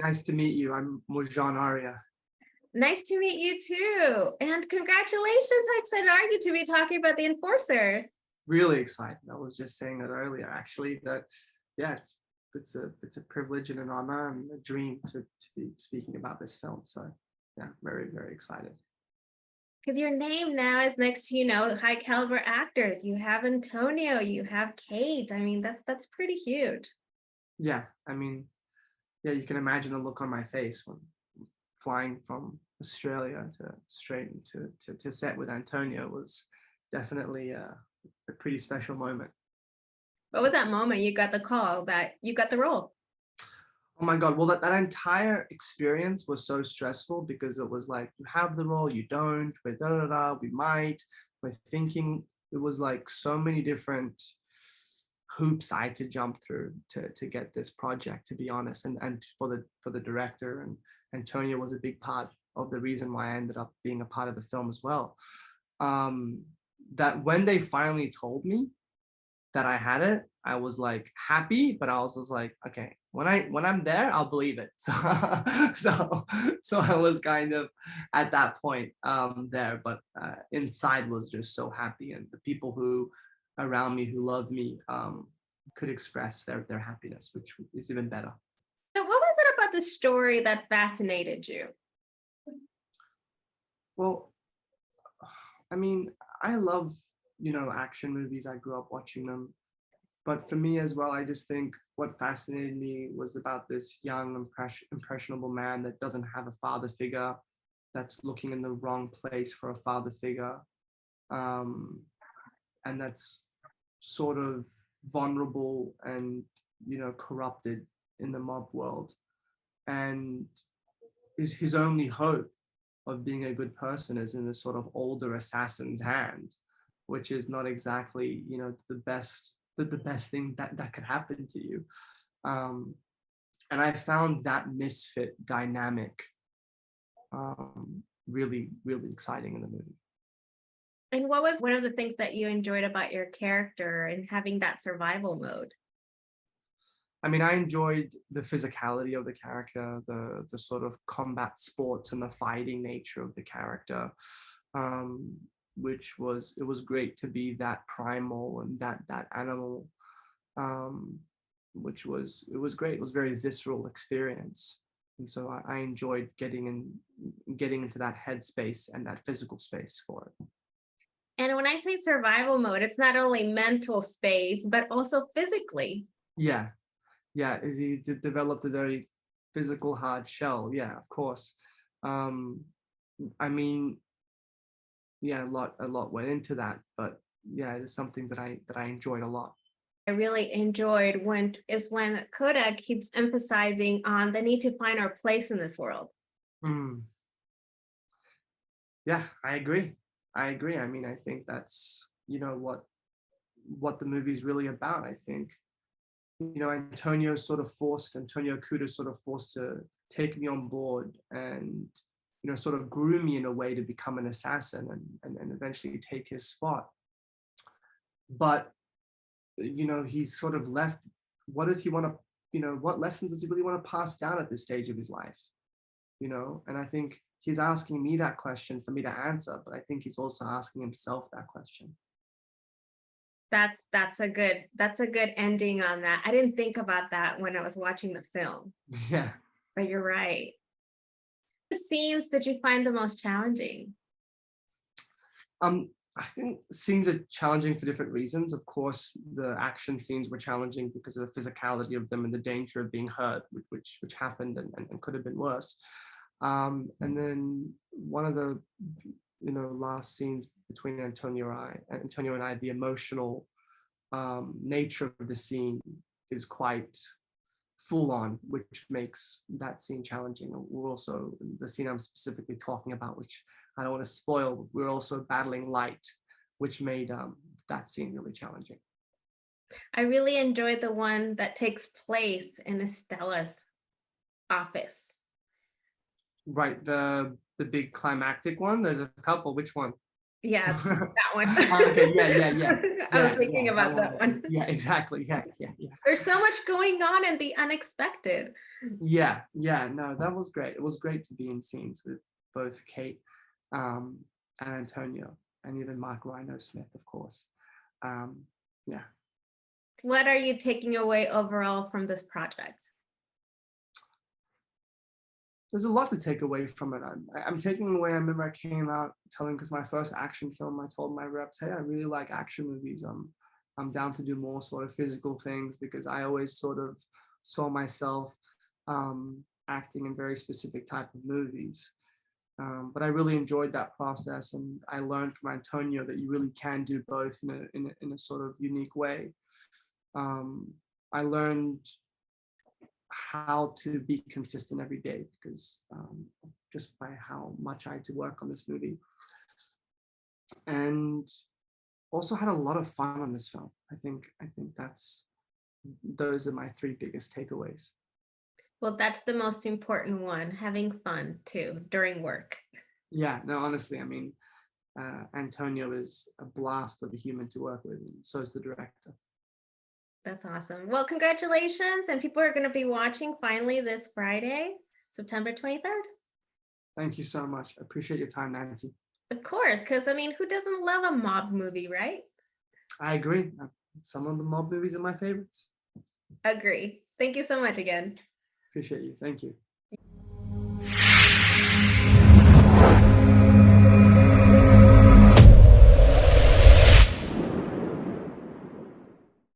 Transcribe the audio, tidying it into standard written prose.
nice to meet you. I'm Mojean Aria. Nice to meet you too. And congratulations. How excited are you to be talking about The Enforcer? Really excited. I was just saying that earlier, actually, that yeah, it's a privilege and an honor and a dream to be speaking about this film. So yeah, very, very excited. Because your name now is next to, high caliber actors. You have Antonio, you have Kate. I mean, that's pretty huge. Yeah, I mean, yeah, you can imagine the look on my face when flying from Australia to straight to set with Antonio was definitely a pretty special moment. What was that moment you got the call that you got the role? Oh my God. Well, that entire experience was so stressful because it was like, you have the role, you don't, we're we might, we're thinking. It was like so many different hoops I had to jump through to get this project, to be honest. And for the director, and Antonio was a big part of the reason why I ended up being a part of the film as well. That when they finally told me that I had it, I was like happy, but I was like, okay, when I'm there, I'll believe it. So I was kind of at that point there, but inside was just so happy, and the people who around me who loved me could express their happiness, which is even better. So what was it about the story that fascinated you? Well, I mean, I love, action movies. I grew up watching them. But for me as well, I just think what fascinated me was about this young, impressionable man that doesn't have a father figure, that's looking in the wrong place for a father figure, and that's sort of vulnerable and, corrupted in the mob world. And his only hope of being a good person is in this sort of older assassin's hand, which is not exactly, the best thing that could happen to you. And I found that misfit dynamic really, really exciting in the movie. And what was one of the things that you enjoyed about your character and having that survival mode? I mean, I enjoyed the physicality of the character, the sort of combat sports and the fighting nature of the character, which it was great to be that primal and that animal, which it was great. It was a very visceral experience. And so I enjoyed getting into that headspace and that physical space for it. And when I say survival mode, it's not only mental space, but also physically. Yeah. Yeah, he developed a very physical hard shell. Yeah, of course. I mean, yeah, a lot went into that, but yeah, it's something that I enjoyed a lot. I really enjoyed when Cuda keeps emphasizing on the need to find our place in this world. Yeah, I agree. I mean, I think that's, what the movie's really about. I think, Antonio Cuda sort of forced to take me on board and, sort of grew me in a way to become an assassin and eventually take his spot. But, he's sort of left. What does he want to, what lessons does he really want to pass down at this stage of his life? And I think he's asking me that question for me to answer, but I think he's also asking himself that question. That's a good ending on that. I didn't think about that when I was watching the film. Yeah. But you're right. What scenes did you find the most challenging? I think scenes are challenging for different reasons. Of course, the action scenes were challenging because of the physicality of them and the danger of being hurt, which happened and could have been worse. And then one of the last scenes between Antonio and I, the emotional nature of the scene is quite full on, which makes that scene challenging. We're also, the scene I'm specifically talking about, which I don't want to spoil, we're also battling light, which made that scene really challenging. I really enjoyed the one that takes place in Estelle's office. Right, the big climactic one. There's a couple. Which one? Yeah, that one. Okay, yeah. I was Yeah, thinking that about that one. one. Yeah, exactly. Yeah. There's so much going on in the unexpected. Yeah. No, that was great. It was great to be in scenes with both Kate um, and Antonio, and even Mark Rhino Smith, of course. Um, yeah. What are you taking away overall from this project? There's a lot to take away from it. I'm taking away. I remember I came out telling, because my first action film, I told my reps, hey, I really like action movies. I'm down to do more sort of physical things, because I always sort of saw myself acting in very specific type of movies. But I really enjoyed that process, and I learned from Antonio that you really can do both in a sort of unique way. Um, I learned how to be consistent every day, because just by how much I had to work on this movie, and also had a lot of fun on this film. I think those are my three biggest takeaways. Well, that's the most important one, having fun too during work. Yeah, no, honestly, I mean, Antonio is a blast of a human to work with, and so is the director. That's awesome. Well, congratulations. And people are going to be watching finally this Friday, September 23rd. Thank you so much. I appreciate your time, Nancy. Of course, because I mean, who doesn't love a mob movie, right? I agree. Some of the mob movies are my favorites. Agree. Thank you so much again. Appreciate you. Thank you.